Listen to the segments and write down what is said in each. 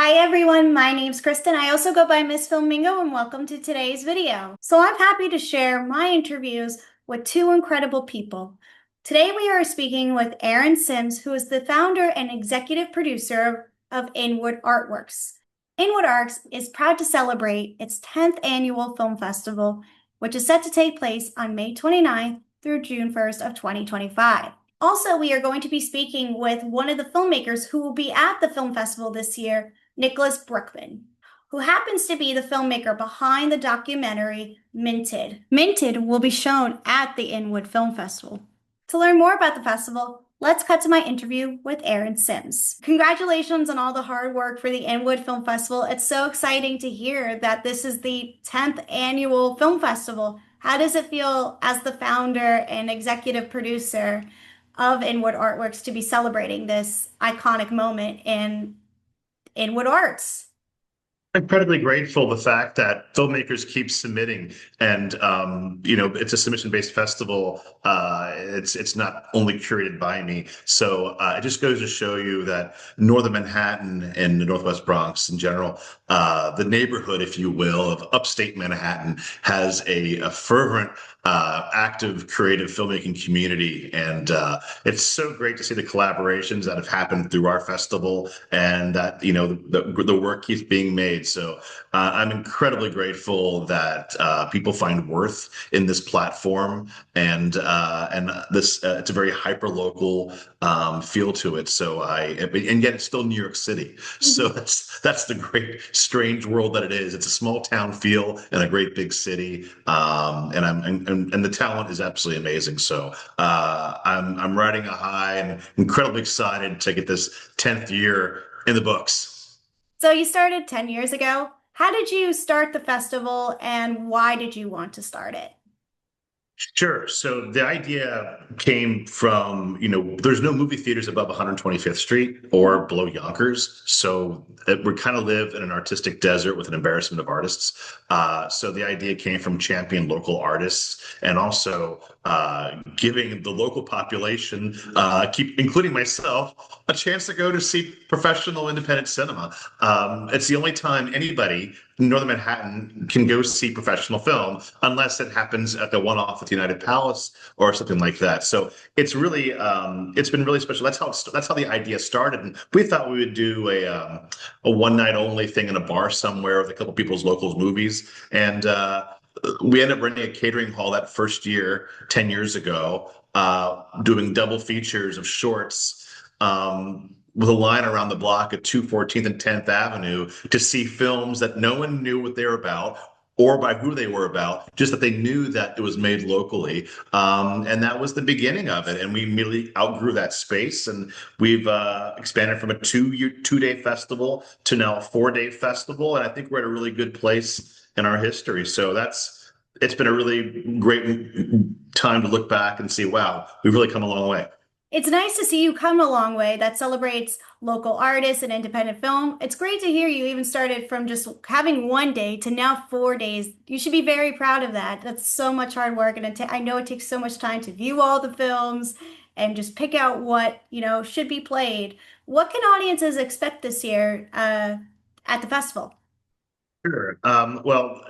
Hi everyone, my name's Kristen. I also go by Ms.Filmingo and welcome to today's video. So I'm happy to share my interviews with two incredible people. Today we are speaking with Aaron Sims, who is the founder and executive producer of Inwood Art Works. Inwood Arts is proud to celebrate its 10th annual film festival, which is set to take place on May 29th through June 1st of 2025. Also, we are going to be speaking with one of the filmmakers who will be at the film festival this year, Nicholas Bruckman, who happens to be the filmmaker behind the documentary Minted. Minted will be shown at the Inwood Film Festival. To learn more about the festival, let's cut to my interview with Aaron Sims. Congratulations on all the hard work for the Inwood Film Festival. It's so exciting to hear that this is the 10th annual film festival. How does it feel as the founder and executive producer of Inwood Artworks to be celebrating this iconic moment in Inwood Arts? Incredibly grateful the fact that filmmakers keep submitting, and it's a submission-based festival. It's not only curated by me, so it just goes to show you that Northern Manhattan and the Northwest Bronx in general, the neighborhood, if you will, of upstate Manhattan, has a fervent, active, creative filmmaking community, and it's so great to see the collaborations that have happened through our festival, and that the work keeps being made. So I'm incredibly grateful that people find worth in this platform, and this it's a very hyper local feel to it. So and yet it's still New York City. So that's the great strange world that it is. It's a small town feel in a great big city, and the talent is absolutely amazing. So I'm riding a high and incredibly excited to get this 10th year in the books. So you started 10 years ago. How did you start the festival and why did you want to start it? Sure. So the idea came from, there's no movie theaters above 125th Street or below Yonkers. So we kind of live in an artistic desert with an embarrassment of artists. So the idea came from champion local artists and also giving the local population, including myself, a chance to go to see professional independent cinema. It's the only time anybody in Northern Manhattan can go see professional film unless it happens at the one-off at the United Palace or something like that. So it's really it's been really special. That's how the idea started. And we thought we would do a one night only thing in a bar somewhere with a couple people's locals movies. And we ended up renting a catering hall that first year, 10 years ago, doing double features of shorts. With a line around the block at 214th and 10th Avenue to see films that no one knew what they were about or by who they were about, just that they knew that it was made locally. And that was the beginning of it. And we immediately outgrew that space. And we've expanded from a two-day festival to now a 4-day festival. And I think we're at a really good place in our history. So it's been a really great time to look back and see, wow, we've really come a long way. It's nice to see you come a long way that celebrates local artists and independent film. It's great to hear you even started from just having one day to now 4 days. You should be very proud of that. That's so much hard work, and I know it takes so much time to view all the films and just pick out what, should be played. What can audiences expect this year at the festival? Sure. Well,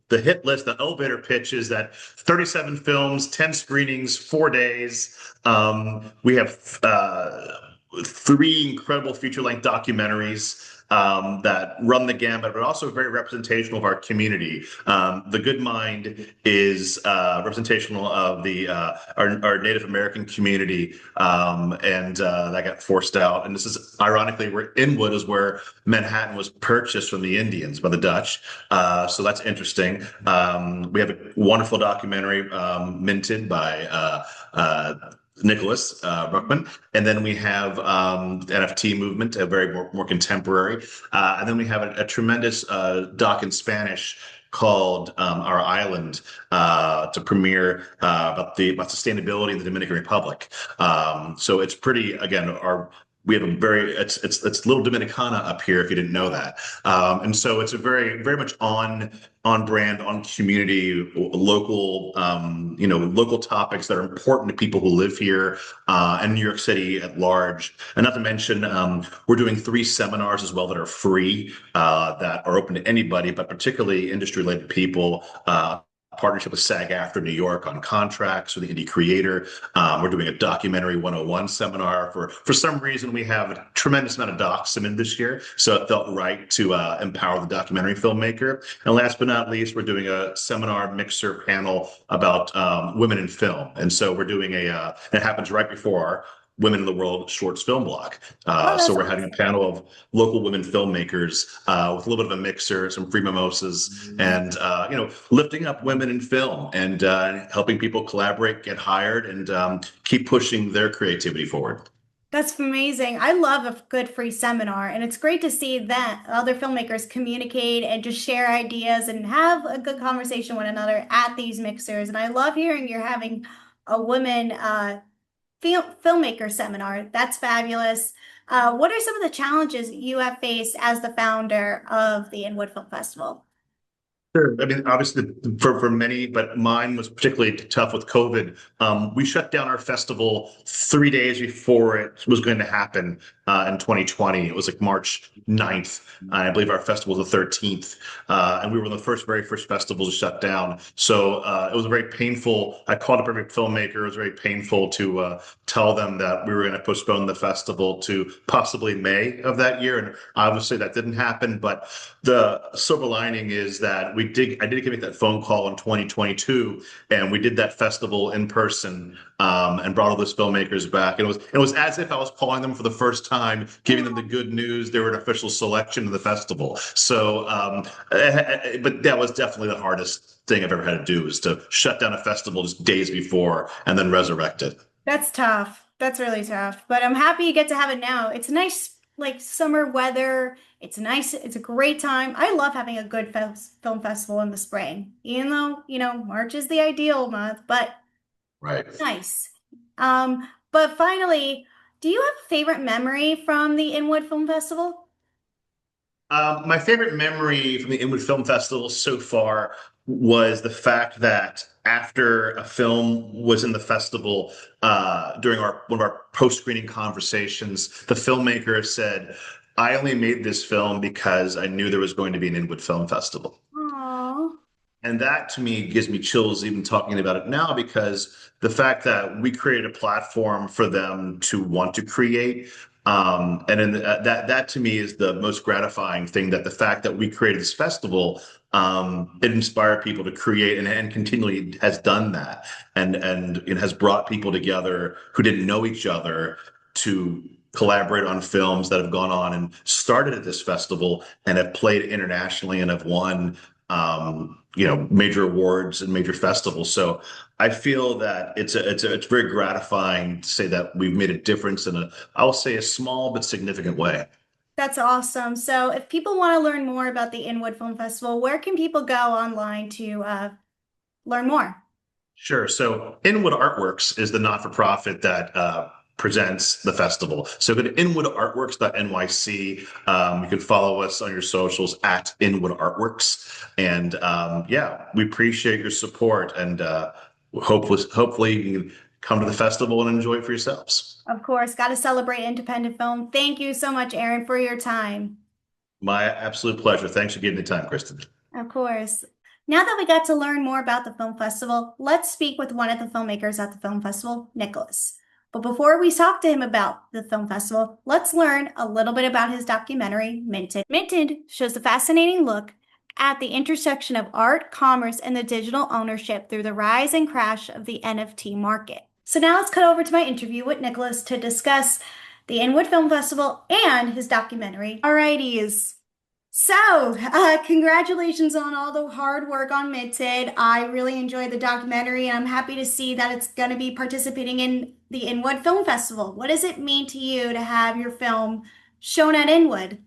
the hit list, the elevator pitch is that 37 films, 10 screenings, 4 days. We have three incredible feature-length documentaries that run the gambit, but also very representational of our community. The Good Mind is representational of our Native American community, and that got forced out. And this is ironically where Inwood is where Manhattan was purchased from the Indians by the Dutch. So that's interesting. We have a wonderful documentary, Minted by Nicholas Bruckman, and then we have the NFT movement, a very more contemporary, and then we have a tremendous doc in Spanish called Our Island to premiere about sustainability in the Dominican Republic. So it's pretty, again, we have a very it's little Dominicana up here if you didn't know that, and so it's a very much on brand, on community, local, local topics that are important to people who live here and New York City at large. And not to mention, we're doing 3 seminars as well that are free, that are open to anybody, but particularly industry-related people. Partnership with SAG-AFTRA New York on contracts for the indie creator. We're doing a documentary 101 seminar. For some reason, we have a tremendous amount of docs in this year, so it felt right to empower the documentary filmmaker. And last but not least, we're doing a seminar mixer panel about women in film. And so we're doing it happens right before our Women in the World Shorts Film Block. Oh, So that's we're having a awesome. panel of local women filmmakers with a little bit of a mixer, some free mimosas, and lifting up women in film and helping people collaborate, get hired, and keep pushing their creativity forward. That's amazing. I love a good free seminar, and it's great to see that other filmmakers communicate and just share ideas and have a good conversation with one another at these mixers. And I love hearing you're having a women filmmaker seminar. That's fabulous. What are some of the challenges you have faced as the founder of the Inwood Film Festival? Sure. I mean, obviously, for many, but mine was particularly tough with COVID. We shut down our festival 3 days before it was going to happen in 2020. It was like March 9th. I believe our festival was the 13th. And we were the very first festival to shut down. So it was very painful. I called up every filmmaker. It was very painful to tell them that we were going to postpone the festival to possibly May of that year. And obviously that didn't happen. But the silver lining is that I did make that phone call in 2022, and we did that festival in person, and brought all those filmmakers back. And it was as if I was calling them for the first time, giving them the good news. They were an official selection of the festival. So, but that was definitely the hardest thing I've ever had to do, is to shut down a festival just days before and then resurrect it. That's tough. That's really tough. But I'm happy you get to have it now. It's nice, like summer weather. It's nice. It's a great time. I love having a good film festival in the spring, even though, March is the ideal month, but Right. nice. But finally, do you have a favorite memory from the Inwood Film Festival? My favorite memory from the Inwood Film Festival so far was the fact that after a film was in the festival, during one of our post-screening conversations, the filmmaker said, "I only made this film because I knew there was going to be an Inwood Film Festival." Oh, And that to me gives me chills even talking about it now, because the fact that we created a platform for them to want to create, and in that to me is the most gratifying thing, that the fact that we created this festival, it inspired people to create, and continually has done that, and it has brought people together who didn't know each other to collaborate on films that have gone on and started at this festival and have played internationally and have won major awards and major festivals. So I feel that it's very gratifying to say that we've made a difference in I'll say a small but significant way. that's awesome. So if people want to learn more about the Inwood Film Festival, where can people go online to learn more? Sure. So Inwood Art Works is the not-for-profit that presents the festival. So go to inwoodartworks.nyc. You can follow us on your socials at Inwood Artworks. And yeah, we appreciate your support, and hopefully you can come to the festival and enjoy it for yourselves. Of course, got to celebrate independent film. Thank you so much, Aaron, for your time. My absolute pleasure. Thanks for giving me time, Kristen. Of course. Now that we got to learn more about the film festival, let's speak with one of the filmmakers at the film festival, Nicholas. But before we talk to him about the film festival, let's learn a little bit about his documentary, Minted. Minted shows the fascinating look at the intersection of art, commerce, and the digital ownership through the rise and crash of the NFT market. So now let's cut over to my interview with Nicholas to discuss the Inwood Film Festival and his documentary. Alrighties. So, congratulations on all the hard work on Minted. I really enjoyed the documentary, and I'm happy to see that it's going to be participating in the Inwood Film Festival. What does it mean to you to have your film shown at Inwood?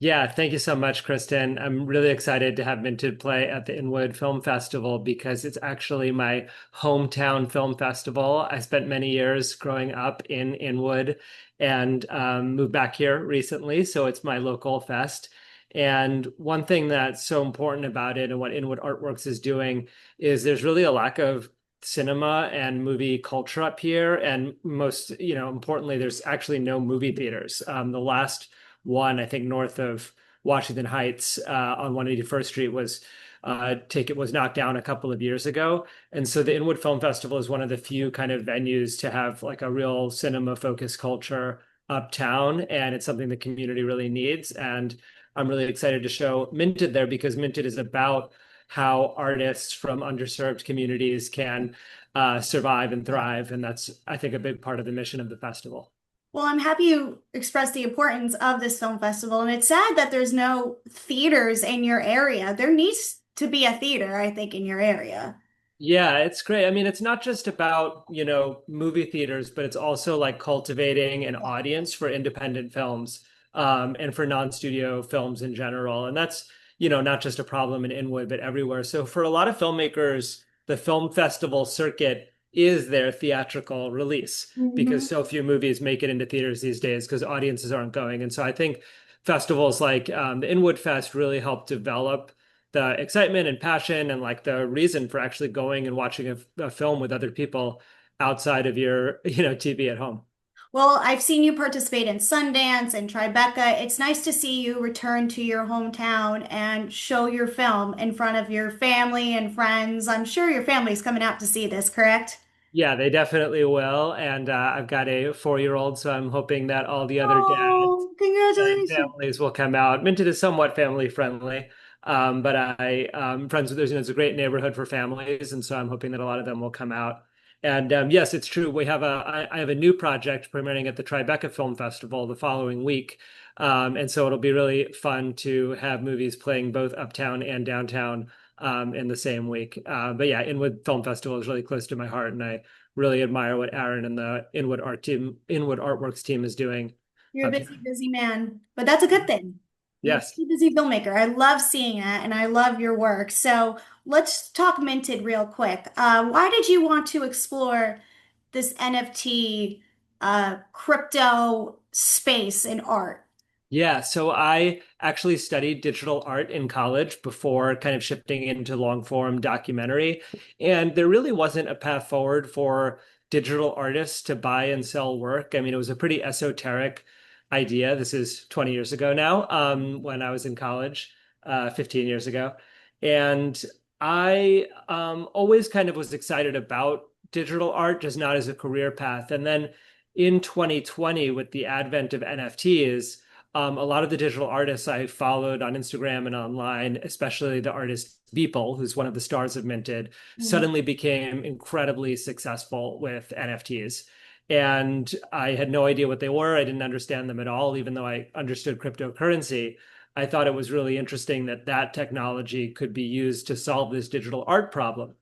Yeah, thank you so much, Kristen. I'm really excited to have Minted play at the Inwood Film Festival because it's actually my hometown film festival. I spent many years growing up in Inwood and moved back here recently, so it's my local fest. And one thing that's so important about it and what Inwood Art Works is doing is there's really a lack of cinema and movie culture up here. And most, importantly, there's actually no movie theaters. The last one, I think, north of Washington Heights on 181st Street was knocked down a couple of years ago. And so the Inwood Film Festival is one of the few kind of venues to have like a real cinema focused culture uptown. And it's something the community really needs. And I'm really excited to show Minted there because Minted is about how artists from underserved communities can survive and thrive. And that's, I think, a big part of the mission of the festival. Well, I'm happy you expressed the importance of this film festival, and it's sad that there's no theaters in your area. There needs to be a theater, I think, in your area. Yeah, it's great. I mean, it's not just about, movie theaters, but it's also like cultivating an audience for independent films, and for non-studio films in general. And that's, not just a problem in Inwood, but everywhere. So for a lot of filmmakers, the film festival circuit is their theatrical release because Mhm. so few movies make it into theaters these days because audiences aren't going. And so I think festivals like the Inwood Fest really help develop the excitement and passion and like the reason for actually going and watching a film with other people outside of your, TV at home. Well, I've seen you participate in Sundance and Tribeca. It's nice to see you return to your hometown and show your film in front of your family and friends. I'm sure your family's coming out to see this, correct? Yeah, they definitely will. And I've got a 4-year-old, so I'm hoping that all the other dads Oh, and congratulations. families will come out. Minted is somewhat family friendly, but friends with it's a great neighborhood for families, and so I'm hoping that a lot of them will come out. And yes, it's true. I have a new project premiering at the Tribeca Film Festival the following week, and so it'll be really fun to have movies playing both uptown and downtown in the same week. But yeah, Inwood Film Festival is really close to my heart, and I really admire what Aaron and the Inwood Artworks team is doing You're a up busy, here. busy man, but that's a good thing. You're a Yes. busy, busy filmmaker. I love seeing it and I love your work. So let's talk Minted real quick. Why did you want to explore this NFT crypto space in art? Yeah, so I actually studied digital art in college before kind of shifting into long form documentary. And there really wasn't a path forward for digital artists to buy and sell work. I mean, it was a pretty esoteric idea. This is 20 years ago now, when I was in college, 15 years ago. And I always kind of was excited about digital art, just not as a career path. And then in 2020, with the advent of NFTs, a lot of the digital artists I followed on Instagram and online, especially the artist Beeple, who's one of the stars of Minted, Mhm. suddenly became incredibly successful with NFTs. And I had no idea what they were. I didn't understand them at all, even though I understood cryptocurrency. I thought it was really interesting that that technology could be used to solve this digital art problem.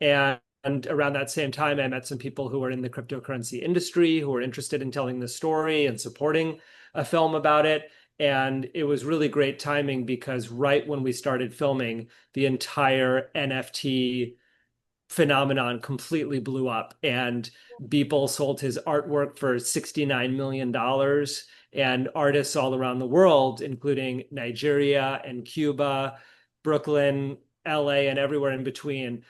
And around that same time, I met some people who were in the cryptocurrency industry who were interested in telling the story and supporting a film about it. And it was really great timing because right when we started filming, the entire NFT phenomenon completely blew up. And Beeple sold his artwork for $69 million. And artists all around the world, including Nigeria and Cuba, Brooklyn, LA, and everywhere in between,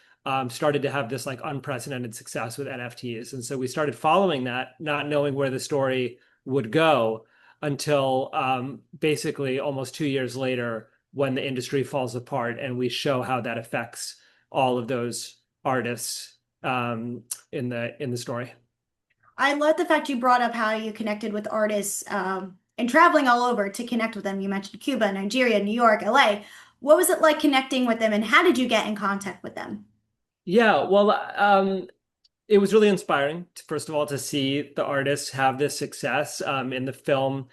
started to have this like unprecedented success with NFTs. And so we started following that, not knowing where the story would go until basically almost 2 years later when the industry falls apart and we show how that affects all of those artists in the story. I love the fact you brought up how you connected with artists and traveling all over to connect with them. You mentioned Cuba, Nigeria, New York, LA. What was it like connecting with them and how did you get in contact with them? Yeah, well, it was really inspiring, first of all, to see the artists have this success. In the film,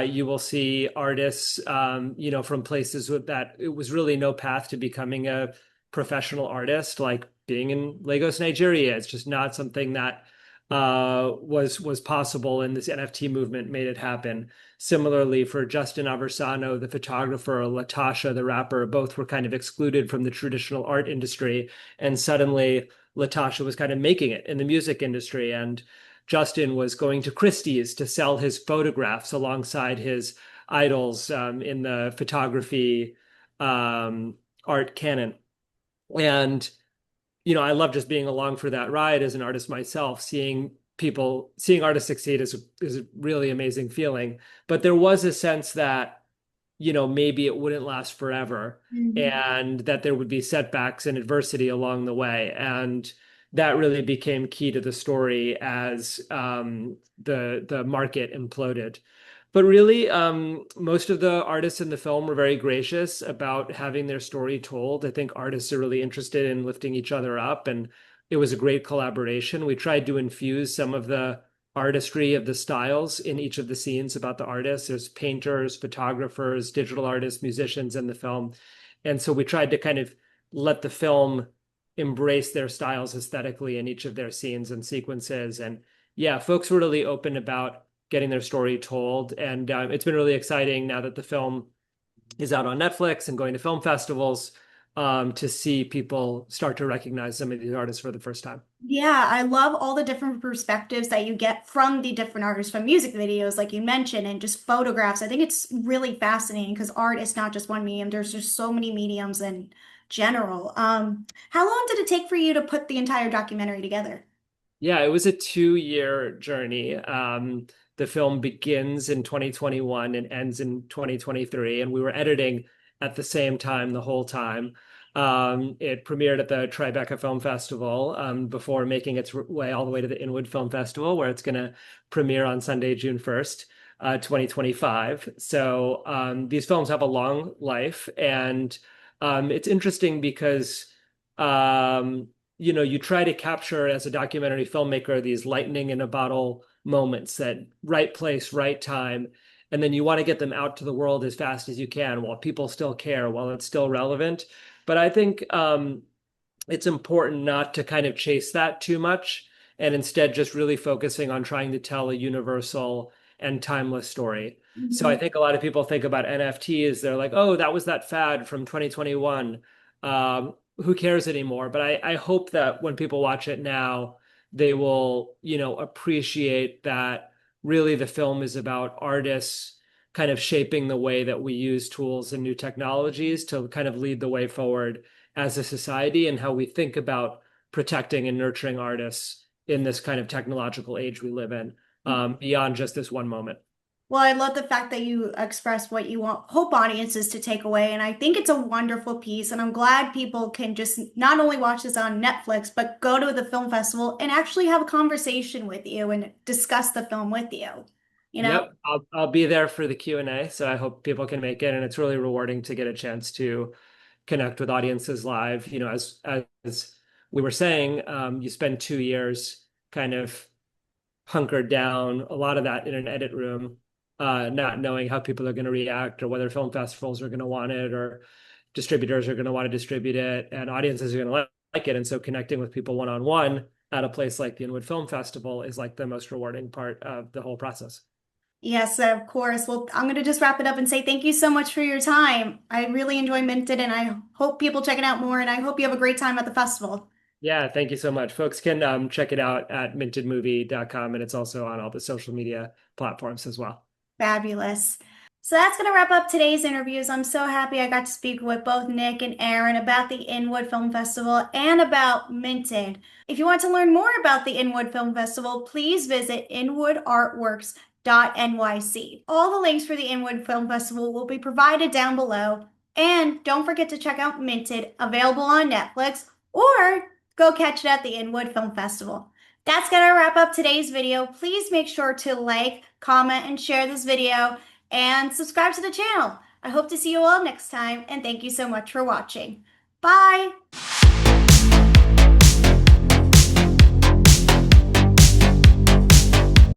you will see artists, from places that it was really no path to becoming a professional artist, like being in Lagos, Nigeria. It's just not something that was possible, and this NFT movement made it happen. Similarly, for Justin Aversano, the photographer, Latasha, the rapper, both were kind of excluded from the traditional art industry, and suddenly Latasha was kind of making it in the music industry, and Justin was going to Christie's to sell his photographs alongside his idols in the photography art canon. And I love just being along for that ride as an artist myself. Seeing artists succeed is a really amazing feeling. But there was a sense that, maybe it wouldn't last forever, Mhm. and that there would be setbacks and adversity along the way. And that really became key to the story as the market imploded. But really, most of the artists in the film were very gracious about having their story told. I think artists are really interested in lifting each other up, and it was a great collaboration. We tried to infuse some of the artistry of the styles in each of the scenes about the artists. There's painters, photographers, digital artists, musicians in the film. And so we tried to kind of let the film embrace their styles aesthetically in each of their scenes and sequences. And yeah, folks were really open about getting their story told. And it's been really exciting now that the film is out on Netflix and going to film festivals to see people start to recognize some of these artists for the first time. Yeah, I love all the different perspectives that you get from the different artists, from music videos, like you mentioned, and just photographs. I think it's really fascinating because art is not just one medium. There's just so many mediums in general. How long did it take for you to put the entire documentary together? Yeah, it was a 2-year journey. The film begins in 2021 and ends in 2023, and we were editing at the same time the whole time. It premiered at the Tribeca Film Festival before making its way all the way to the Inwood Film Festival, where it's going to premiere on Sunday, June 1st, 2025. So these films have a long life, and it's interesting because you try to capture as a documentary filmmaker these lightning in a bottle moments, that right place, right time, and then you want to get them out to the world as fast as you can while people still care, while it's still relevant. But I think it's important not to kind of chase that too much, and instead just really focusing on trying to tell a universal and timeless story. So I Mhm. think a lot of people think about NFTs, they're like, oh, that was that fad from 2021. Who cares anymore? But I hope that when people watch it now, they will, appreciate that really the film is about artists kind of shaping the way that we use tools and new technologies to kind of lead the way forward as a society, and how we think about protecting and nurturing artists in this kind of technological age we live in, beyond just this one moment. Well, I love the fact that you express what you want hope audiences to take away, and I think it's a wonderful piece, and I'm glad people can just not only watch this on Netflix, but go to the film festival and actually have a conversation with you and discuss the film with you. You know? Yep, I'll be there for the Q&A, so I hope people can make it, and it's really rewarding to get a chance to connect with audiences live. As we were saying, you spend 2 years kind of hunkered down, a lot of that in an edit room, not knowing how people are going to react, or whether film festivals are going to want it, or distributors are going to want to distribute it, and audiences are going to like it. And so connecting with people one-on-one at a place like the Inwood Film Festival is like the most rewarding part of the whole process. Yes, of course. Well, I'm going to just wrap it up and say thank you so much for your time. I really enjoy Minted, and I hope people check it out more, and I hope you have a great time at the festival. Yeah, thank you so much. Folks can check it out at mintedmovie.com, and it's also on all the social media platforms as well. Fabulous. So that's going to wrap up today's interviews. I'm so happy I got to speak with both Nick and Aaron about the Inwood Film Festival and about Minted. If you want to learn more about the Inwood Film Festival, please visit inwoodartworks.nyc. All the links for the Inwood Film Festival will be provided down below. And don't forget to check out Minted, available on Netflix, or go catch it at the Inwood Film Festival. That's going to wrap up today's video. Please make sure to like, comment, and share this video, and subscribe to the channel. I hope to see you all next time, and thank you so much for watching. Bye!